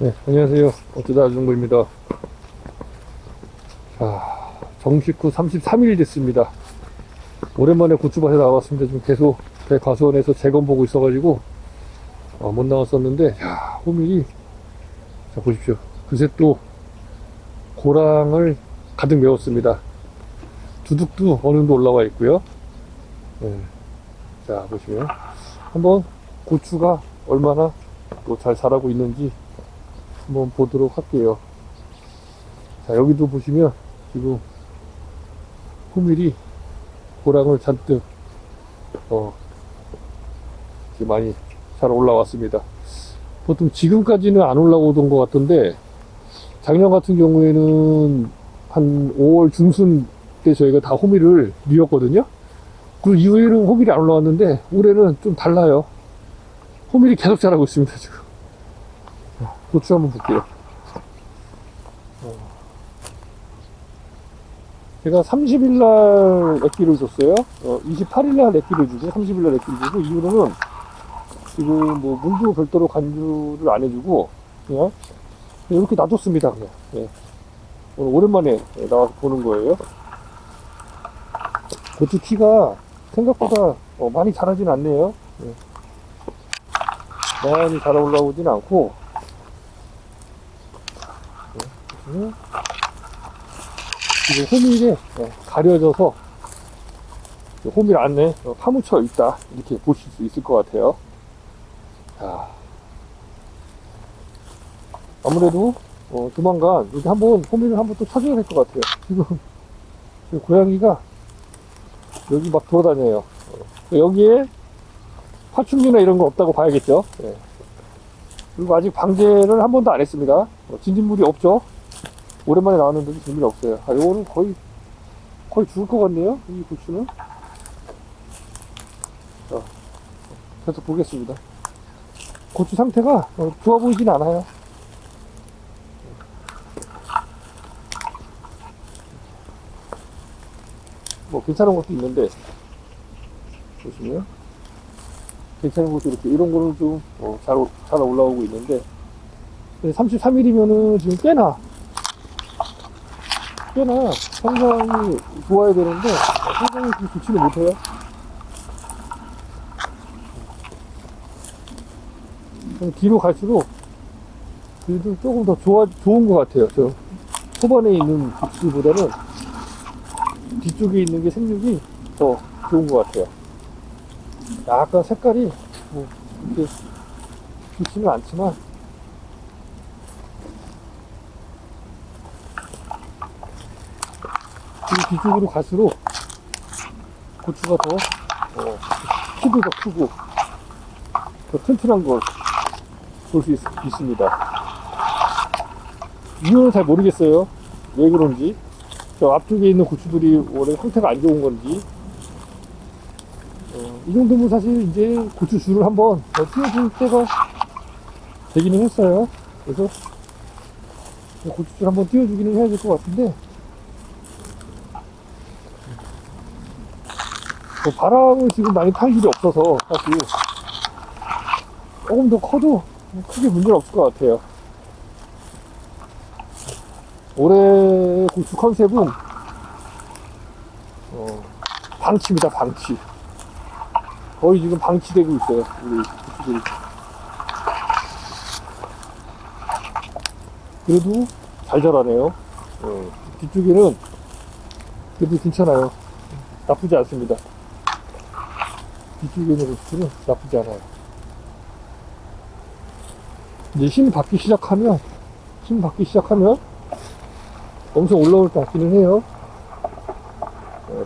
네, 안녕하세요. 어쩌다 아주정보입니다. 자, 정식 후 33일이 됐습니다. 오랜만에 고추밭에 나왔습니다. 지금 계속 배 과수원에서 재검 보고 있어가지고 못 나왔었는데, 야, 호밀이, 자, 보십시오. 그새 또 고랑을 가득 메웠습니다. 두둑도 어느 정도 올라와 있고요. 네. 자, 보시면 한번 고추가 얼마나 또 잘 자라고 있는지 한번 보도록 할게요. 자, 여기도 보시면 지금 호밀이 고랑을 잔뜩 이렇게 많이 잘 올라왔습니다. 보통 지금까지는 안 올라오던 것 같던데, 작년 같은 경우에는 한 5월 중순 때 저희가 다 호밀을 뉘었거든요. 그 이후에는 호밀이 안 올라왔는데 올해는 좀 달라요. 호밀이 계속 자라고 있습니다. 지금 고추 한번 볼게요. 제가 30일날 액기를 줬어요. 28일날 액기를 주고 30일날 액기를 주고, 이후로는 지금 뭐 물도 별도로 간주를 안 해주고 그냥 이렇게 놔뒀습니다. 그냥. 예. 오늘 오랜만에 나와서 보는 거예요. 고추 키가 생각보다 많이 자라진 않네요. 예. 많이 자라 올라오진 않고, 예. 지금 호밀에 가려져서 호밀 안에 파묻혀 있다, 이렇게 보실 수 있을 것 같아요. 자, 아무래도 조만간 여기 한번 호밀을 한번 또 찾아야 될 것 같아요. 지금 고양이가 여기 막 돌아다녀요. 여기에 파충류나 이런 거 없다고 봐야겠죠. 예. 그리고 아직 방제를 한 번도 안 했습니다. 진딧물이 없죠. 오랜만에 나왔는데도 진딧물이 없어요. 요거는 거의 죽을 것 같네요, 이 고추는. 자, 계속 보겠습니다. 고추 상태가 좋아 보이진 않아요. 뭐 괜찮은 것도 있는데, 보시면 괜찮은 것도 이렇게, 이런 거는 좀 잘 올라오고 있는데, 33일이면은 지금 꽤나 성장이 좋아야 되는데 성장이 좀 좋지는 못해요. 뒤로 갈수록 그래도 조금 더 좋은 것 같아요. 저 초반에 있는 고추보다는 뒤쪽에 있는 게 생육이 더 좋은 것 같아요. 약간 색깔이 뭐 이렇게 좋지는 않지만, 뒤쪽으로 갈수록 고추가 더 키도 더 크고 더 튼튼한 걸 볼 수 있습니다. 이유는 잘 모르겠어요. 왜 그런지. 저 앞쪽에 있는 고추들이 원래 상태가 안 좋은 건지. 이 정도면 사실 이제 고추줄을 한번 띄워줄 때가 되기는 했어요. 그래서 고추줄 한번 띄워주기는 해야 될 것 같은데, 바람을 지금 많이 탈 일이 없어서 사실 조금 더 커도 크게 문제는 없을 것 같아요. 올해 고추 컨셉은 방치입니다. 방치. 거의 지금 방치되고 있어요, 우리 고추들이. 그래도 잘 자라네요. 뒤쪽에는 그래도 괜찮아요. 나쁘지 않습니다. 뒤쪽에 있는 고추는 나쁘지 않아요. 이제 힘 받기 시작하면 엄청 올라올 것 같기는 해요.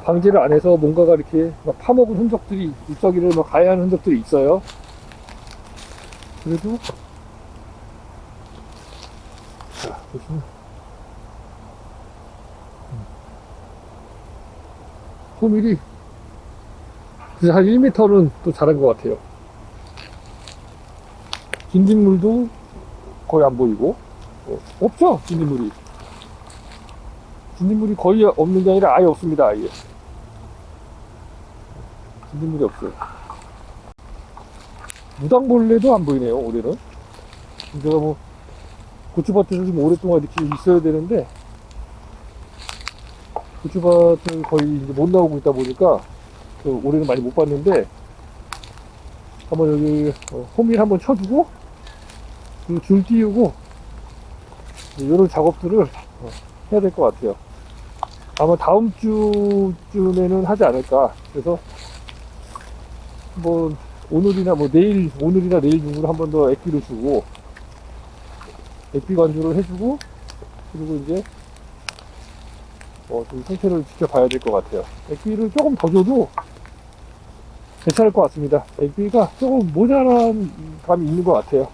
방제를 안 해서 뭔가가 이렇게 막 파먹은 흔적들이, 잎사귀를 막 가해하는 흔적들이 있어요. 그래도, 자, 보시면, 호밀이 그래서 한 1m는 또 자란 것 같아요. 진딧물도 거의 안 보이고, 없죠, 진딧물이. 진딧물이 거의 없는 게 아니라 아예 없습니다, 아예. 진딧물이 없어요. 무당벌레도 안 보이네요, 올해는. 제가 뭐 고추밭에서 좀 오랫동안 이렇게 있어야 되는데, 고추밭을 거의 이제 못 나오고 있다 보니까, 올해는 많이 못 봤는데, 한번 여기, 호밀 한번 쳐주고, 그리고 줄 띄우고, 이런 작업들을 해야 될 것 같아요. 아마 다음 주쯤에는 하지 않을까. 그래서, 뭐, 오늘이나 내일 중으로 한 번 더 액비를 주고, 액비 관주를 해주고, 그리고 이제, 좀 상태를 지켜봐야 될 것 같아요. 액비를 조금 더 줘도 괜찮을 것 같습니다. 액비가 조금 모자란 감이 있는 것 같아요.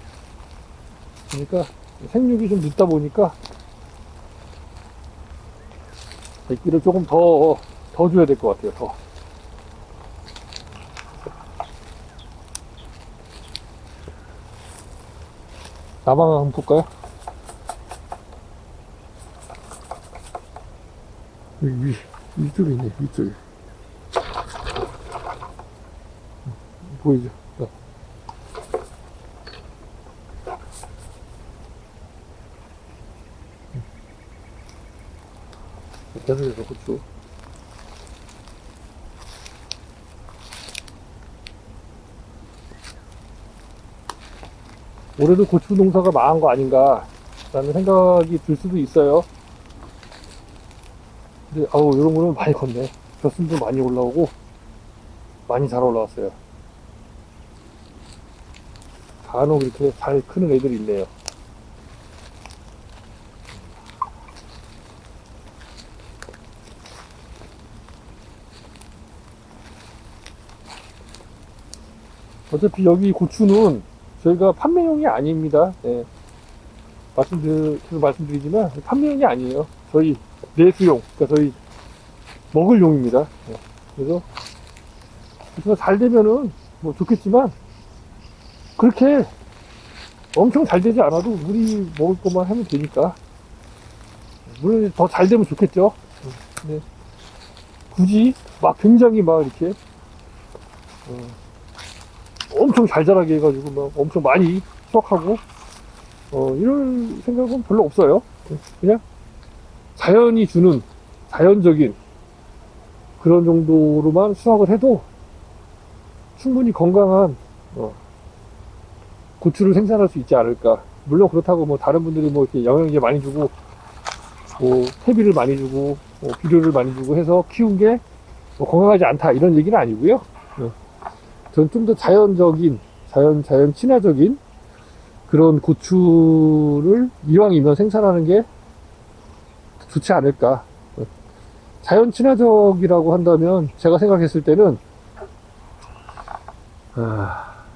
그러니까 생육이 좀 늦다 보니까 액비를 조금 더 줘야 될 것 같아요. 더. 나방 한번 볼까요? 여기 위쪽에 있네, 위쪽에. 보이죠? 계속해서 고추. 올해도 고추 농사가 망한 거 아닌가 라는 생각이 들 수도 있어요. 근데 이런 거는 많이 컸네. 벼순도 많이 올라오고 많이 잘 올라왔어요. 간혹 이렇게 잘 크는 애들이 있네요. 어차피 여기 고추는 저희가 판매용이 아닙니다. 네. 계속 말씀드리지만 판매용이 아니에요. 저희 내수용, 그러니까 저희 먹을 용입니다. 네. 그래서 잘 되면은 뭐 좋겠지만 그렇게 엄청 잘 되지 않아도 우리 먹을 것만 하면 되니까, 물론 더 잘 되면 좋겠죠. 근데 굳이 막 굉장히 막 이렇게 엄청 잘 자라게 해가지고 막 엄청 많이 수확하고 이런 생각은 별로 없어요. 그냥 자연이 주는 자연적인 그런 정도로만 수확을 해도 충분히 건강한 고추를 생산할 수 있지 않을까. 물론 그렇다고 뭐 다른 분들이 뭐 이렇게 영양제 많이 주고 뭐 퇴비를 많이 주고 비료를 많이 주고 해서 키운 게 뭐 건강하지 않다 이런 얘기는 아니고요. 전 좀 더 자연적인 자연 친화적인 그런 고추를 이왕이면 생산하는 게 좋지 않을까. 자연 친화적이라고 한다면 제가 생각했을 때는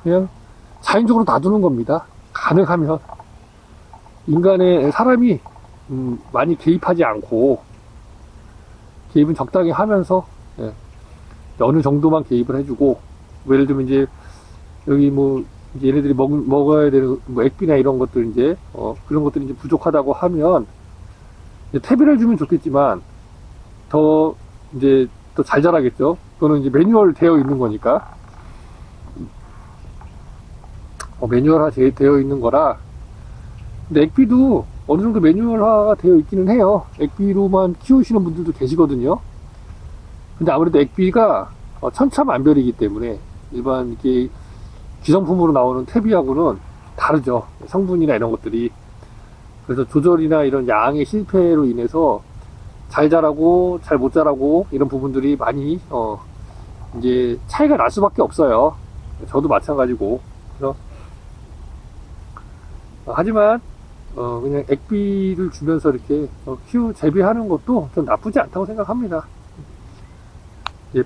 그냥 자연적으로 놔두는 겁니다. 가능하면 사람이 많이 개입하지 않고, 개입은 적당히 하면서 어느 정도만 개입을 해주고, 예를 들면 이제 여기 뭐 이제 얘네들이 먹어야 되는 뭐 액비나 이런 것들 이제 그런 것들이 이제 부족하다고 하면 이제 퇴비를 주면 좋겠지만 더 이제 또 잘 자라겠죠. 또는 이제 매뉴얼 되어 있는 거니까 매뉴얼화 되어 있는 거라. 근데 액비도 어느 정도 매뉴얼화가 되어 있기는 해요. 액비로만 키우시는 분들도 계시거든요. 근데 아무래도 액비가 천차만별이기 때문에 일반 이렇게 기성품으로 나오는 퇴비하고는 다르죠. 성분이나 이런 것들이. 그래서 조절이나 이런 양의 실패로 인해서 잘 자라고 잘 못 자라고 이런 부분들이 많이 이제 차이가 날 수밖에 없어요. 저도 마찬가지고. 그래서 하지만 그냥 액비를 주면서 이렇게 재배하는 것도 좀 나쁘지 않다고 생각합니다.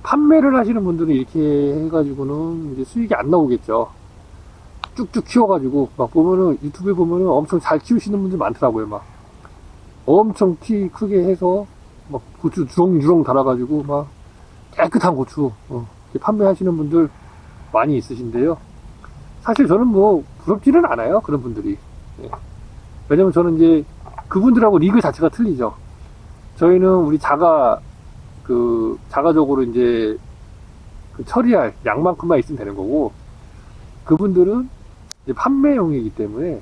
판매를 하시는 분들은 이렇게 해가지고는 이제 수익이 안 나오겠죠. 쭉쭉 키워가지고 막 보면은 유튜브에 보면은 엄청 잘 키우시는 분들 많더라고요. 막 엄청 키 크게 해서 막 고추 주렁주렁 달아가지고 막 깨끗한 고추 판매하시는 분들 많이 있으신데요. 사실 저는 뭐 부럽지는 않아요. 그런 분들이. 왜냐면 저는 이제 그분들하고 리그 자체가 틀리죠. 저희는 우리 자가적으로 이제 처리할 양만큼만 있으면 되는 거고, 그분들은 이제 판매용이기 때문에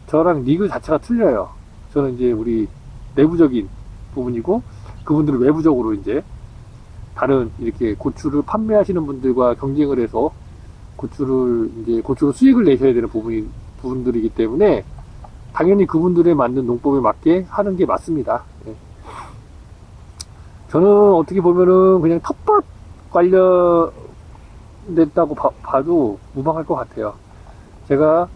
저랑 리그 자체가 틀려요. 저는 이제 우리 내부적인 부분이고, 그분들은 외부적으로 이제 다른 이렇게 고추를 판매하시는 분들과 경쟁을 해서 고추로 수익을 내셔야 되는 부분들이기 때문에 당연히 그분들에 맞는 농법에 맞게 하는 게 맞습니다. 예. 저는 어떻게 보면은 그냥 텃밭 관련됐다고 봐도 무방할 것 같아요. 제가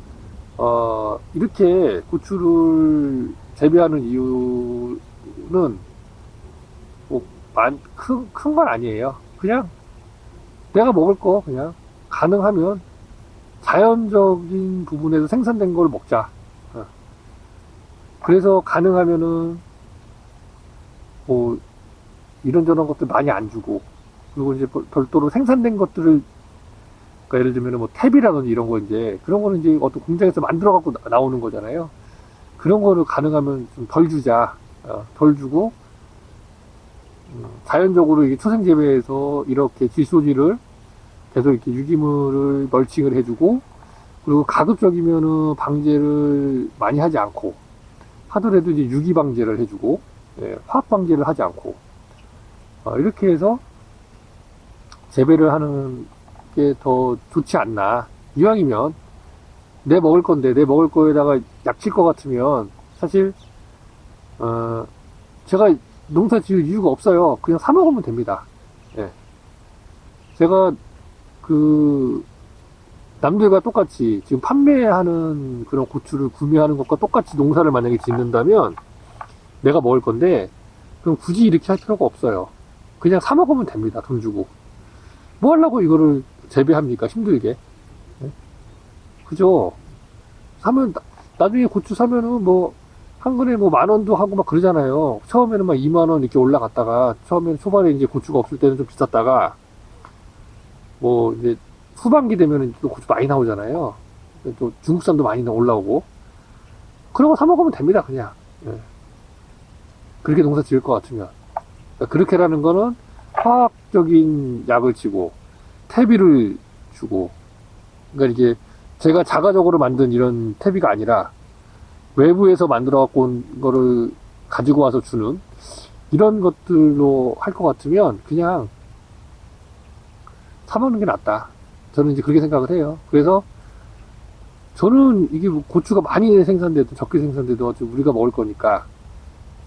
이렇게 고추를 재배하는 이유는 뭐 큰 건 아니에요. 그냥 내가 먹을 거 그냥 가능하면 자연적인 부분에서 생산된 걸 먹자. 그래서 가능하면은 뭐 이런저런 것들 많이 안 주고, 그리고 이제 별도로 생산된 것들을, 그러니까 예를 들면 뭐 탭이라든지 이런 거, 이제 그런 거는 이제 어떤 공장에서 만들어 갖고 나오는 거잖아요. 그런 거를 가능하면 좀 덜 주자. 덜 주고 자연적으로 이게 초생 재배해서 이렇게 질소지를 계속 이렇게 유기물을 멀칭을 해주고, 그리고 가급적이면은 방제를 많이 하지 않고, 하더라도 이제 유기 방제를 해주고, 예, 화학 방제를 하지 않고, 이렇게 해서 재배를 하는 게 더 좋지 않나. 이왕이면 내 먹을 건데 내 먹을 거에다가 약칠 것 같으면 사실 제가 농사 지을 이유가 없어요. 그냥 사 먹으면 됩니다. 예. 제가 남들과 똑같이 지금 판매하는 그런 고추를 구매하는 것과 똑같이 농사를 만약에 짓는다면 내가 먹을 건데, 그럼 굳이 이렇게 할 필요가 없어요. 그냥 사 먹으면 됩니다. 돈 주고. 뭐 하려고 이거를 재배합니까? 힘들게. 네? 그죠? 사면, 나중에 고추 사면은 뭐, 한 근에 뭐 10,000원도 하고 막 그러잖아요. 처음에는 막 20,000원 이렇게 올라갔다가, 처음에는 초반에 이제 고추가 없을 때는 좀 비쌌다가, 뭐, 이제 후반기 되면은 또 고추 많이 나오잖아요. 또 중국산도 많이 올라오고. 그런 거 사 먹으면 됩니다, 그냥. 예. 그렇게 농사 지을 것 같으면. 그러니까 그렇게라는 거는 화학적인 약을 치고, 퇴비를 주고, 그러니까 이게 제가 자가적으로 만든 이런 퇴비가 아니라 외부에서 만들어 갖고 온 거를 가지고 와서 주는 이런 것들로 할 것 같으면 그냥 사 먹는 게 낫다. 저는 이제 그렇게 생각을 해요. 그래서 저는 이게 뭐 고추가 많이 생산돼도 적게 생산돼도 어차피 우리가 먹을 거니까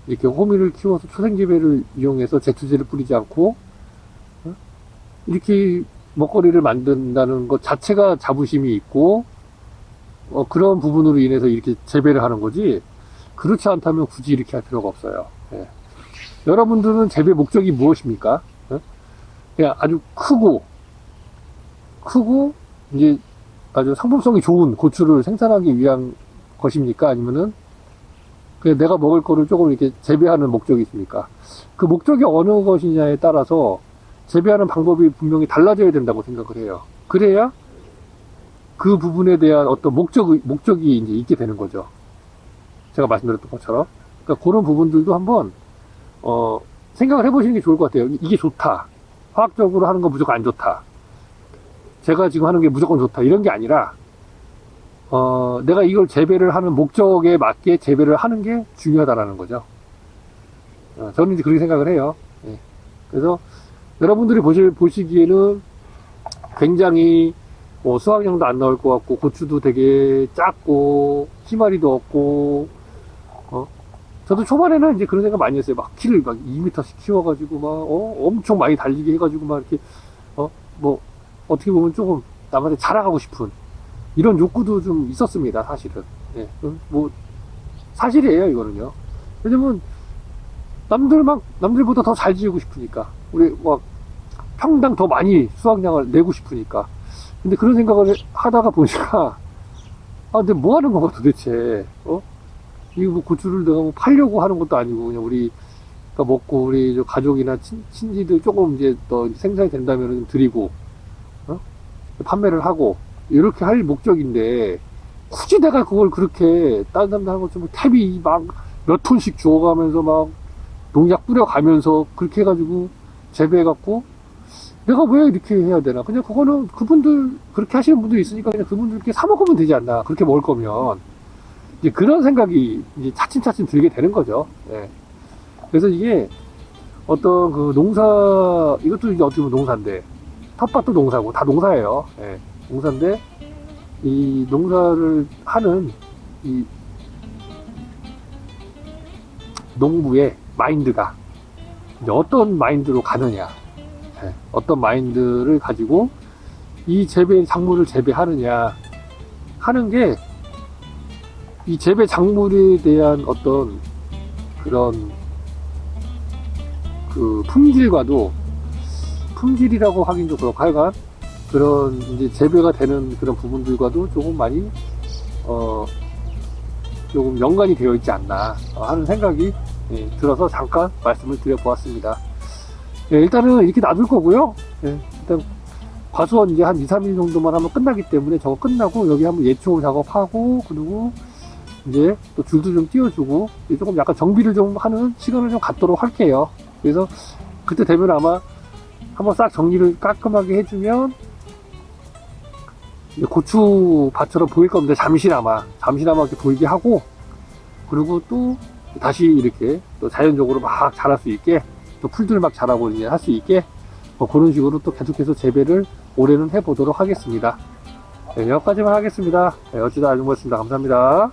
이렇게 호미를 키워서 초생재배를 이용해서 제투제를 뿌리지 않고 이렇게 먹거리를 만든다는 것 자체가 자부심이 있고 그런 부분으로 인해서 이렇게 재배를 하는 거지, 그렇지 않다면 굳이 이렇게 할 필요가 없어요. 예. 여러분들은 재배 목적이 무엇입니까? 예? 그냥 아주 크고 이제 아주 상품성이 좋은 고추를 생산하기 위한 것입니까? 아니면은 그냥 내가 먹을 거를 조금 이렇게 재배하는 목적이 있습니까? 그 목적이 어느 것이냐에 따라서 재배하는 방법이 분명히 달라져야 된다고 생각을 해요. 그래야 그 부분에 대한 어떤 목적이 이제 있게 되는 거죠. 제가 말씀드렸던 것처럼. 그러니까 그런 부분들도 한번, 생각을 해보시는 게 좋을 것 같아요. 이게 좋다. 화학적으로 하는 건 무조건 안 좋다. 제가 지금 하는 게 무조건 좋다. 이런 게 아니라, 내가 이걸 재배를 하는 목적에 맞게 재배를 하는 게 중요하다라는 거죠. 저는 이제 그렇게 생각을 해요. 예. 그래서 여러분들이 보시기에는 굉장히 수확량도 안 나올 것 같고, 고추도 되게 작고, 희마리도 없고, 저도 초반에는 이제 그런 생각 많이 했어요. 막 키를 막 2m씩 키워가지고, 엄청 많이 달리게 해가지고, 막 이렇게, 어떻게 보면 조금 남한테 자랑하고 싶은, 이런 욕구도 좀 있었습니다, 사실은. 예. 사실이에요, 이거는요. 왜냐면, 남들보다 더 잘 지우고 싶으니까. 우리, 평당 더 많이 수확량을 내고 싶으니까. 근데 그런 생각을 하다가 보니까, 근데 뭐 하는 건가 도대체, 이거 뭐 고추를 내가 뭐 팔려고 하는 것도 아니고, 그냥 우리가 먹고, 우리 가족이나 친지들 조금 이제 더 생산이 된다면 좀 드리고, 판매를 하고, 이렇게 할 목적인데, 굳이 내가 그걸 그렇게, 다른 사람들 하는 것처럼 탭이 막 몇 톤씩 주워가면서 막 농약 뿌려가면서 그렇게 해가지고 재배해갖고, 내가 왜 이렇게 해야 되나? 그냥 그거는 그분들, 그렇게 하시는 분들이 있으니까 그냥 그분들께 사먹으면 되지 않나? 그렇게 먹을 거면. 이제 그런 생각이 이제 차츰차츰 들게 되는 거죠. 예. 그래서 이게 어떤 그 농사, 이것도 이제 어떻게 보면 농사인데, 텃밭도 농사고, 다 농사예요. 예. 농사인데, 이 농사를 하는 이 농부의 마인드가 이제 어떤 마인드로 가느냐, 예. 어떤 마인드를 가지고 이 작물을 재배하느냐 하는 게 이 재배 작물에 대한 어떤 그런 그 품질이라고 하긴 좀 그렇고 하여간 그런 이제 재배가 되는 그런 부분들과도 조금 많이 조금 연관이 되어 있지 않나 하는 생각이 들어서 잠깐 말씀을 드려보았습니다. 일단은 이렇게 놔둘 거고요. 일단 과수원 이제 한 2, 3일 정도만 하면 끝나기 때문에 저거 끝나고 여기 한번 예초 작업하고 그리고 이제 또 줄도 좀 띄워주고 조금 약간 정비를 좀 하는 시간을 좀 갖도록 할게요. 그래서 그때 되면 아마 한번 싹 정리를 깔끔하게 해주면 고추밭처럼 보일 겁니다. 잠시나마 이렇게 보이게 하고 그리고 또 다시 이렇게 또 자연적으로 막 자랄 수 있게 또 풀들 막 자라고 이제 할 수 있게 그런 식으로 또 계속해서 재배를 올해는 해보도록 하겠습니다. 네, 여기까지만 하겠습니다. 네, 어찌다 알고봤습니다. 감사합니다.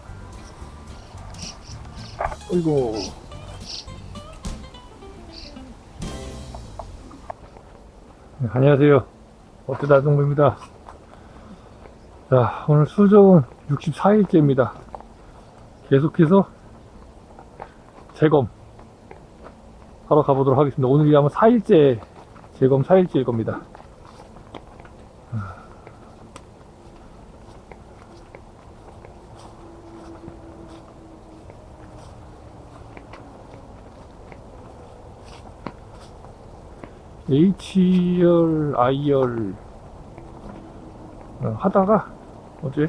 어이구. 네, 안녕하세요. 어쩌다 동부입니다. 자, 오늘 수종 64일째입니다. 계속해서 재검 하러 가보도록 하겠습니다. 오늘이 아마 4일째, 재검 4일째일 겁니다. H열, I열 하다가 어제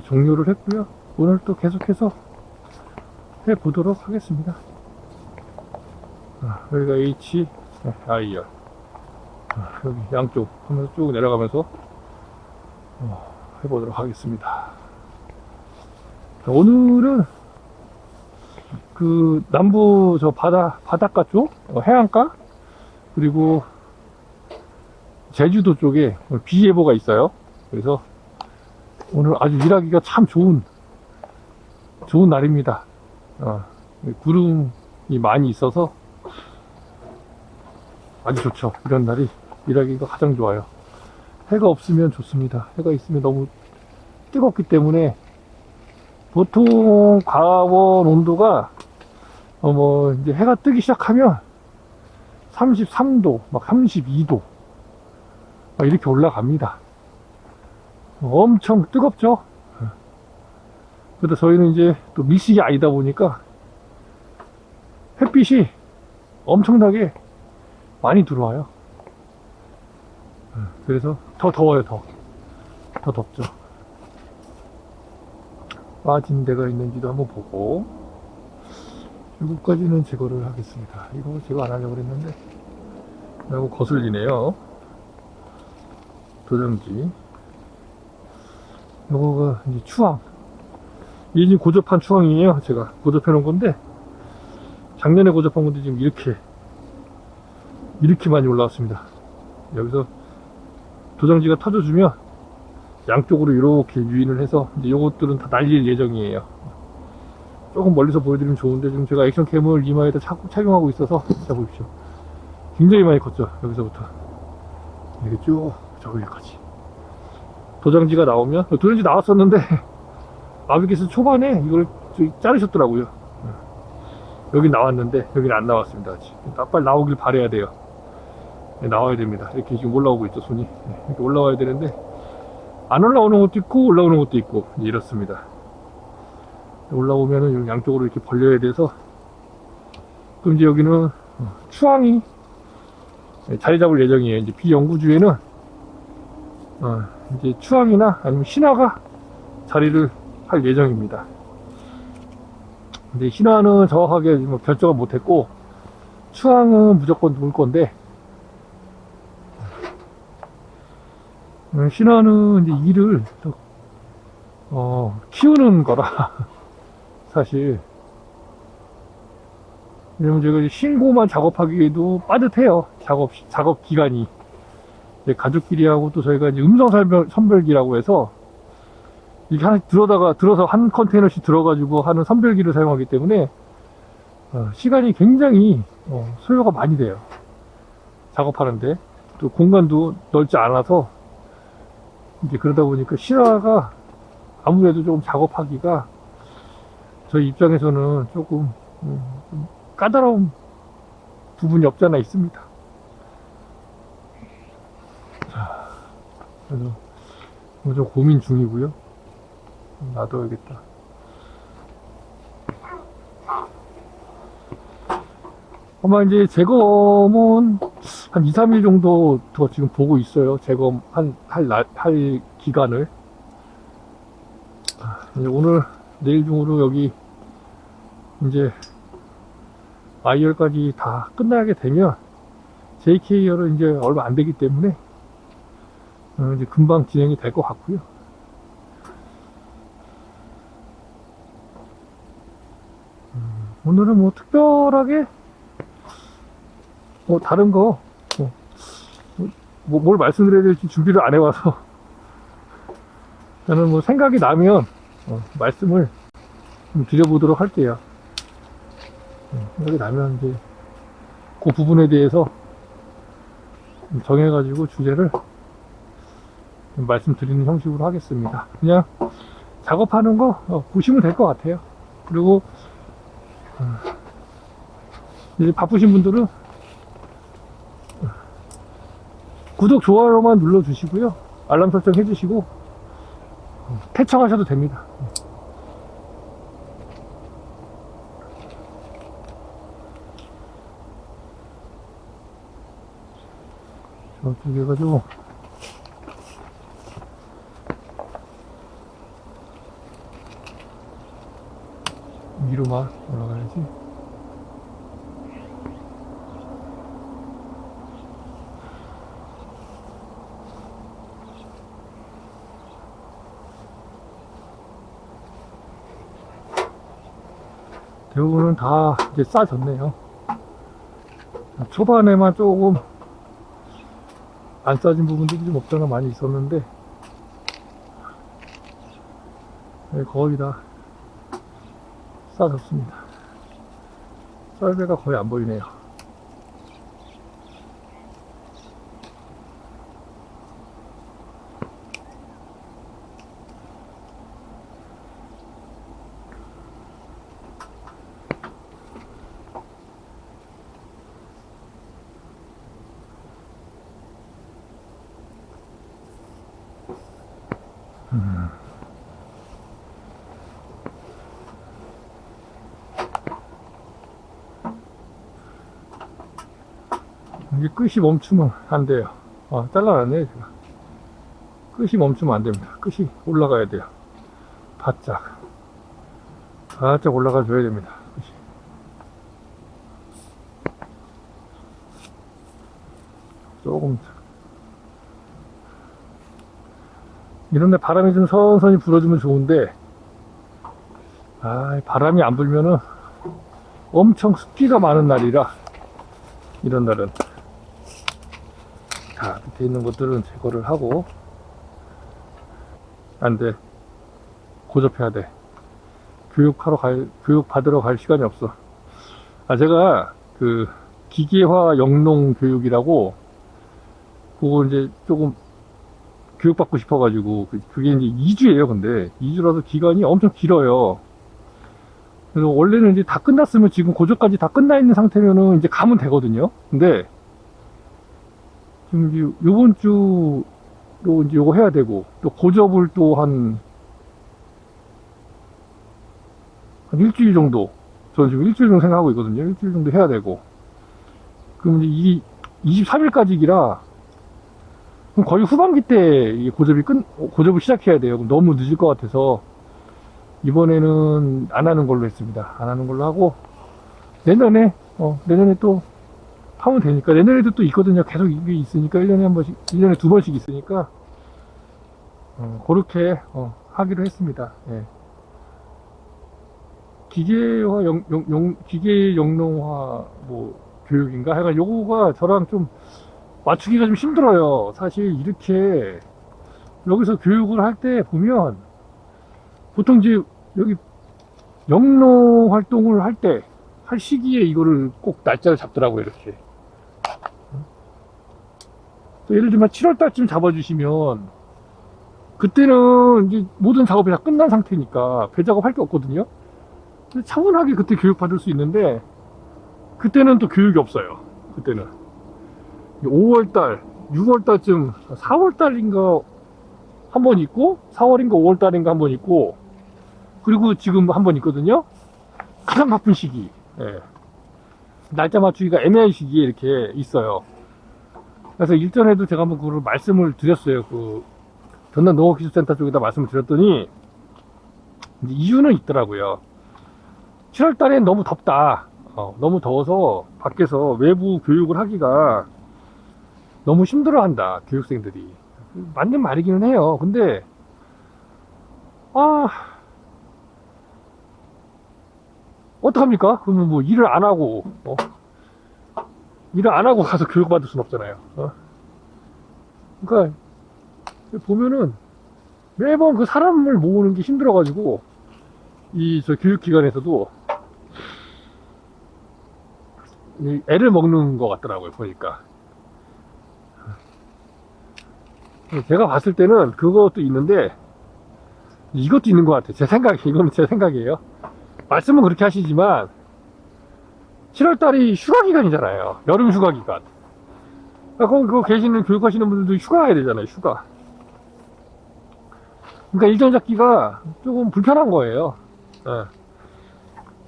종료를 했고요. 오늘 또 계속해서 해보도록 하겠습니다. 여기가 H, I열 여기 양쪽 하면서 쭉 내려가면서 해보도록 하겠습니다. 오늘은 그 남부 저 바닷가 쪽 해안가 그리고 제주도 쪽에 비 예보가 있어요. 그래서 오늘 아주 일하기가 참 좋은 날입니다. 구름이 많이 있어서 아주 좋죠. 이런 날이 일하기가 가장 좋아요. 해가 없으면 좋습니다. 해가 있으면 너무 뜨겁기 때문에 보통 과원 온도가 이제 해가 뜨기 시작하면 33도, 막 32도 막 이렇게 올라갑니다. 엄청 뜨겁죠. 그래도 저희는 이제 또 밀식이 아니다 보니까 햇빛이 엄청나게 많이 들어와요. 그래서 더 더워요. 더 덥죠. 빠진 데가 있는지도 한번 보고 이거까지는 제거를 하겠습니다. 이거 제거 안 하려고 그랬는데 너무 거슬리네요. 도장지 요거가 이제 추앙, 이게 지금 고접한 추앙이에요. 제가 고접해 놓은 건데 작년에 고접한 건데 지금 이렇게 많이 올라왔습니다. 여기서 도장지가 터져주면 양쪽으로 이렇게 유인을 해서 이제 요것들은 다 날릴 예정이에요. 조금 멀리서 보여드리면 좋은데 지금 제가 액션캠을 이마에다 착용하고 있어서 자 보십시오. 굉장히 많이 컸죠. 여기서부터 이렇게 쭉 저기까지 도장지가 나오면 도장지 나왔었는데 아비게스 초반에 이걸 자르셨더라고요. 여긴 나왔는데 여기는 안 나왔습니다. 아직 빨리 나오길 바라야 돼요. 나와야 됩니다. 이렇게 지금 올라오고 있죠. 손이 이렇게 올라와야 되는데 안 올라오는 것도 있고 올라오는 것도 있고 이렇습니다. 올라오면은 양쪽으로 이렇게 벌려야 돼서 그럼 이제 여기는 추앙이 자리 잡을 예정이에요. 이제 비영구주에는 이제 추앙이나 아니면 신화가 자리를 할 예정입니다. 근데 신화는 정확하게 뭐 결정을 못했고 추앙은 무조건 놓을 건데 신화는 이제 일을 키우는 거라, 사실. 왜냐면 제가 신고만 작업하기에도 빠듯해요. 작업 기간이. 이제 가족끼리 하고 또 저희가 이제 음성 선별기라고 해서, 이렇게 하나 들어서 한 컨테이너씩 들어가지고 하는 선별기를 사용하기 때문에, 시간이 굉장히, 소요가 많이 돼요. 작업하는데. 또 공간도 넓지 않아서, 이제 그러다 보니까 실화가 아무래도 조금 작업하기가 저희 입장에서는 조금, 좀 까다로운 부분이 없지 않아 있습니다. 자, 그래서 좀 고민 중이고요. 놔둬야겠다. 아마 이제 재검은 한 2, 3일 정도 더 지금 보고 있어요. 재검 할 기간을. 이제 오늘, 내일 중으로 여기 이제 IR까지 다 끝나게 되면 JKR은 이제 얼마 안 되기 때문에 이제 금방 진행이 될 것 같고요. 오늘은 뭐 특별하게 다른 거 뭘 말씀드려야 될지 준비를 안 해와서 저는 뭐 생각이 나면 말씀을 좀 드려보도록 할게요. 생각이 나면 이제 그 부분에 대해서 정해가지고 주제를 말씀드리는 형식으로 하겠습니다. 그냥 작업하는 거 보시면 될 것 같아요. 그리고 이제 바쁘신 분들은 구독, 좋아요만 눌러주시고요. 알람 설정 해주시고 태청하셔도 됩니다. 저쪽에 해가지고 위로만 올라가야지. 대부분은 다 이제 싸졌네요. 초반에만 조금 안 싸진 부분들이 좀 없잖아 많이 있었는데 거의 다 싸졌습니다. 썰배가 거의 안 보이네요. 이게 끝이 멈추면 안 돼요. 잘라놨네요, 제가. 끝이 멈추면 안 됩니다. 끝이 올라가야 돼요. 바짝 올라가 줘야 됩니다. 끝이. 조금. 이런데 바람이 좀 선선히 불어주면 좋은데, 바람이 안 불면은 엄청 습기가 많은 날이라, 이런 날은. 자, 밑에 있는 것들은 제거를 하고, 안 돼. 고접해야 돼. 교육 받으러 갈 시간이 없어. 제가, 기계화 영농 교육이라고, 그거 이제 조금, 교육받고 싶어가지고, 그게 이제 2주예요, 근데. 2주라서 기간이 엄청 길어요. 그래서 원래는 이제 다 끝났으면 지금 고접까지 다 끝나 있는 상태면은 이제 가면 되거든요. 근데, 지금 이제 요번 주로 이제 요거 해야 되고, 또 고접을 또 한 일주일 정도, 저는 지금 일주일 정도 생각하고 있거든요. 일주일 정도 해야 되고. 그럼 이제 이 23일까지기라, 그럼 거의 후반기 때 이게 고접을 시작해야 돼요. 그럼 너무 늦을 것 같아서, 이번에는 안 하는 걸로 했습니다. 안 하는 걸로 하고, 내년에 또 하면 되니까. 내년에도 또 있거든요. 계속 이게 있으니까, 1년에 한 번씩, 1년에 2번씩 있으니까, 그렇게, 하기로 했습니다. 예. 기계화 기계 영농화 교육인가 하여간 요거가 저랑 좀 맞추기가 좀 힘들어요. 사실 이렇게 여기서 교육을 할 때 보면 보통 이제 여기 영농 활동을 할 때 할 시기에 이거를 꼭 날짜를 잡더라고요. 이렇게 또 예를 들면 7월 달쯤 잡아주시면 그때는 이제 모든 작업이 다 끝난 상태니까 배 작업할 게 없거든요. 차분하게 그때 교육 받을 수 있는데 그때는 또 교육이 없어요. 그때는 5월달 6월달쯤 4월달인가 한 번 있고 4월인가 5월달인가 한 번 있고 그리고 지금 한 번 있거든요. 가장 바쁜 시기. 예. 날짜 맞추기가 애매한 시기에 이렇게 있어요. 그래서 일전에도 제가 한번 그걸 말씀을 드렸어요. 그 전남 농업기술센터 쪽에다 말씀을 드렸더니 이유는 있더라고요. 7월 달엔 너무 덥다. 너무 더워서 밖에서 외부 교육을 하기가 너무 힘들어 한다. 교육생들이. 맞는 말이기는 해요. 근데 어떡합니까? 그러면 뭐 일을 안 하고 가서 교육받을 순 없잖아요. 그러니까 보면은 매번 그 사람을 모으는 게 힘들어가지고 저 교육기관에서도 애를 먹는 것 같더라고요. 보니까 제가 봤을 때는 그것도 있는데 이것도 있는 것 같아요. 이거는 제 생각이에요. 말씀은 그렇게 하시지만 7월달이 휴가기간이잖아요. 여름 휴가기간. 거기 그거 계시는 교육하시는 분들도 휴가 가야 되잖아요. 휴가. 그러니까 일정 잡기가 조금 불편한 거예요.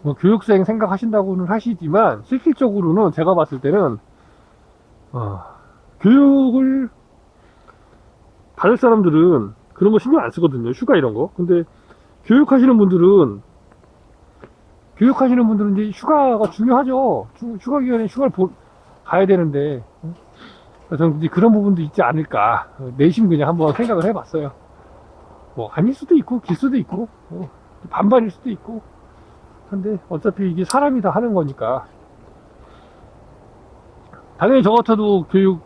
뭐 교육생 생각하신다고는 하시지만 실질적으로는 제가 봤을 때는 교육을 받을 사람들은 그런 거 신경 안 쓰거든요. 휴가 이런 거. 근데 교육하시는 분들은 이제 휴가가 중요하죠. 휴가 기간에 휴가를 가야 되는데 저는 이제 그런 부분도 있지 않을까. 내심 그냥 한번 생각을 해봤어요. 뭐 아닐 수도 있고 길 수도 있고 반반일 수도 있고. 근데 어차피 이게 사람이 다 하는 거니까 당연히 저 같아도 교육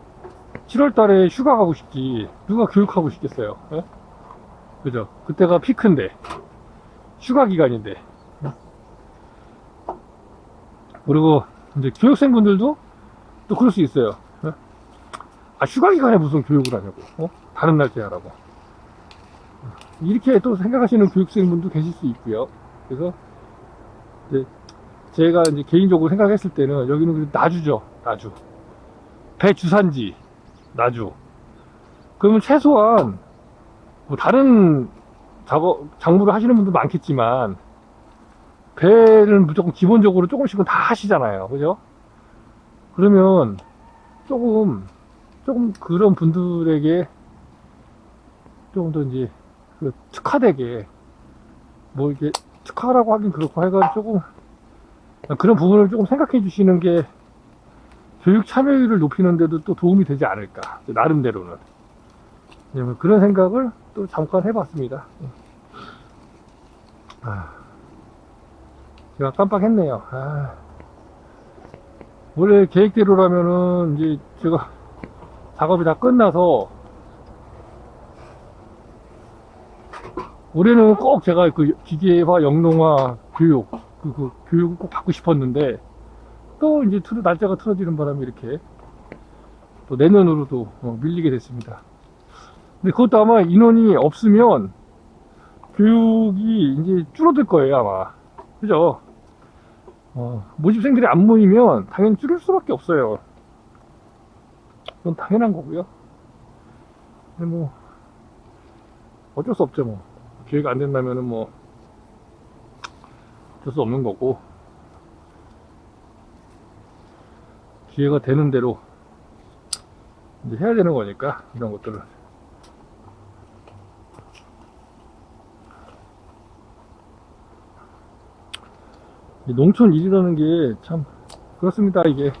7월 달에 휴가 가고 싶지 누가 교육하고 싶겠어요. 그죠? 그때가 피크인데 휴가 기간인데. 그리고 이제 교육생분들도 또 그럴 수 있어요. 휴가 기간에 무슨 교육을 하냐고. 다른 날짜에 하라고. 이렇게 또 생각하시는 교육생분도 계실 수 있고요. 그래서 이제 제가 이제 개인적으로 생각했을 때는 여기는 나주죠. 나주. 배 주산지 나주. 그러면 최소한 뭐 다른 작물을 하시는 분도 많겠지만 배는 무조건 기본적으로 조금씩은 다 하시잖아요. 그죠? 그러면 조금 그런 분들에게 조금 더 이제 특화되게 뭐 이게 특화라고 하긴 그렇고 하여간 조금 그런 부분을 조금 생각해 주시는 게 교육 참여율을 높이는 데도 또 도움이 되지 않을까. 나름대로는. 그런 생각을 또 잠깐 해봤습니다. 제가 깜빡했네요. 원래 계획대로라면은 이제 제가 작업이 다 끝나서 올해는 꼭 제가 그 기계화 영농화 교육 그 교육을 꼭 받고 싶었는데 또 이제 날짜가 틀어지는 바람에 이렇게 또 내년으로도 밀리게 됐습니다. 근데 그것도 아마 인원이 없으면 교육이 이제 줄어들 거예요 아마. 그죠? 모집생들이 안 모이면 당연히 줄일 수밖에 없어요. 그건 당연한 거고요. 근데 뭐 어쩔 수 없죠. 뭐 기회가 안 된다면은 뭐 어쩔 수 없는 거고, 기회가 되는 대로 이제 해야 되는 거니까 이런 것들을. 농촌 일이라는 게 참 그렇습니다. 이게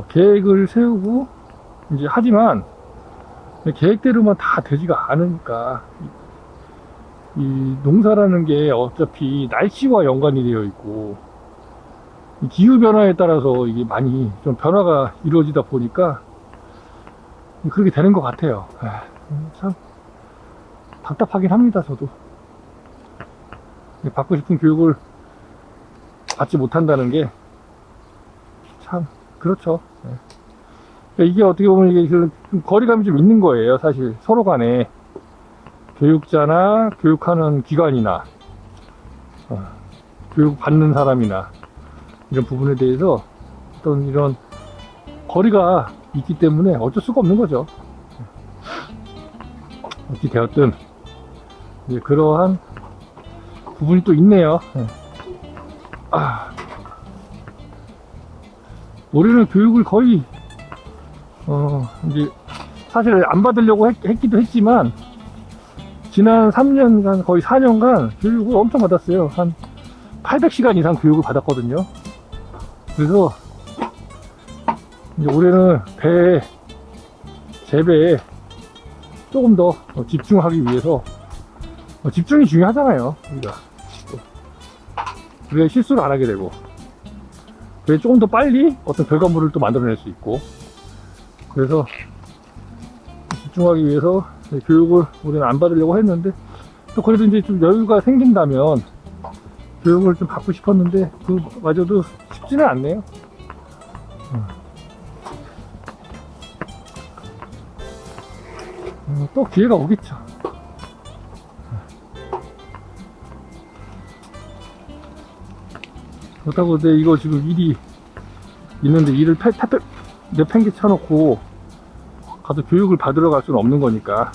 계획을 세우고 이제 하지만 계획대로만 다 되지가 않으니까 이 농사라는 게 어차피 날씨와 연관이 되어 있고, 이 기후변화에 따라서 이게 많이 좀 변화가 이루어지다 보니까 그렇게 되는 것 같아요. 참 답답하긴 합니다, 저도. 받고 싶은 교육을 받지 못한다는 게 참 그렇죠. 그러니까 이게 어떻게 보면 이게 좀 거리감이 좀 있는 거예요, 사실. 서로 간에 교육자나 교육하는 기관이나 교육 받는 사람이나 이런 부분에 대해서 어떤 이런 거리가 있기 때문에 어쩔 수가 없는 거죠. 어찌 되었든 이제 그러한 부분이 또 있네요. 올해는 교육을 거의 이제 사실 안 받으려고 했기도 했지만 지난 3년간 거의 4년간 교육을 엄청 받았어요. 한 800시간 이상 교육을 받았거든요. 그래서 이제 올해는 재배에 조금 더 집중하기 위해서, 집중이 중요하잖아요, 우리가. 그래야 실수를 안 하게 되고, 그래 조금 더 빨리 어떤 결과물을 또 만들어낼 수 있고, 그래서 집중하기 위해서 교육을 우리는 안 받으려고 했는데, 또 그래도 이제 좀 여유가 생긴다면 교육을 좀 받고 싶었는데 그마저도 쉽지는 않네요. 또 기회가 오겠죠. 그렇다고 내 이거 지금 일이 있는데 일을 내팽개 쳐놓고 가서 교육을 받으러 갈 수는 없는 거니까